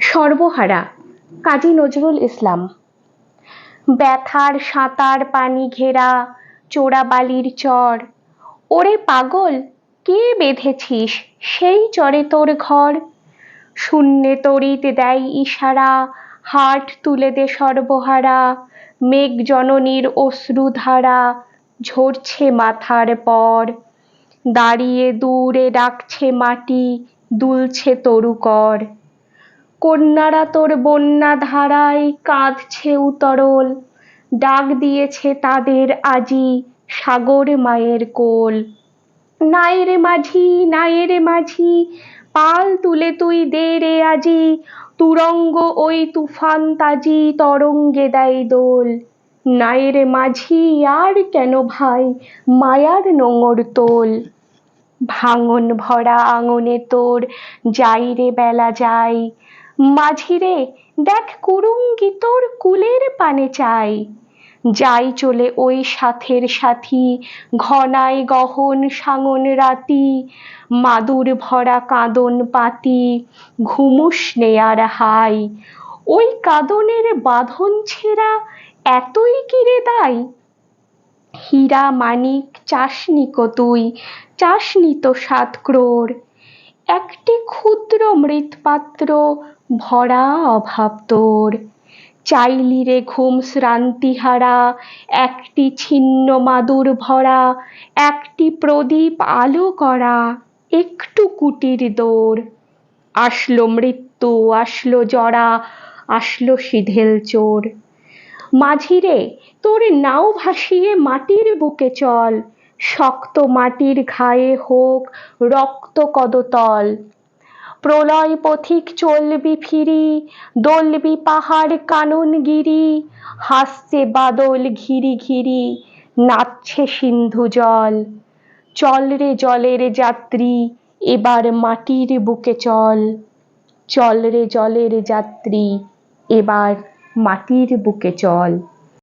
সর্বহারা কাজী নজরুল ইসলাম। ব্যথার সাঁতার পানি ঘেরা চোরাবালির চর, ওরে পাগল কে বেঁধেছিস সেই চরে তোর ঘর। শূন্যে তড়িৎ দেয় ইশারা, হাট তুলে দে সর্বহারা। মেঘ জননীর অশ্রুধারা ঝরছে মাথার পর। দাঁড়িয়ে দূরে ডাকছে মাটি, দুলছে তরুকর। কন্যারা তোর বন্যা ধারায় কাঁদছে উতরল, ডাক দিয়েছে তাদের আজি সাগর মায়ের কোল। নাই রে মাঝি, নাই রে মাঝি, পাল তুলে তুই দে রে আজি। তুরঙ্গ ওই তুফান তাজি তরঙ্গে দেয় দোল। নাই রে মাঝি আর কেন ভাই মায়ার নোঙর তোল। ভাঙন ভরা আঙনে তোর যাই রে বেলা যায়, মাঝিরে দেখ কুরুঙ্গি তোর কুলের পানে চাই। যাই চলে ওই সাথের সাথী ঘনায় গহন সাঙন রাতি। মাদুর ভরা কাঁদন পাতি ঘুমুস নে আর হাই। ওই কাঁদনের বাঁধন ছেঁড়া এতই কি রে দায়। হীরা মানিক চাসনি কো তুই, চাসনি তো 7 ক্রোড়। একটি ক্ষুদ্র মৃৎপাত্র ভরা অভাব তোর। চাইলি রে ঘুম শ্রান্তিহারা একটি ছিন্ন মাদুর ভরা। একটি প্রদীপ আলো করা একটু কুটির দোর। আসলো মৃত্যু, আসলো জরা, আসলো সিধেল চোর। মাঝিরে তোর নাও ভাসিয়ে মাটির বুকে চল, শক্ত মাটির ঘায়ে হোক রক্ত কদতল। প্রলয় পথিক চলবি ফিরি, দোলবি পাহাড় কানন গিরি। হাসছে বাদল ঘিরি ঘিরি, নাচছে সিন্ধু জল। চল রে জলের যাত্রী এবার মাটির বুকে চল। চল রে জলের যাত্রী এবার মাটির বুকে চল।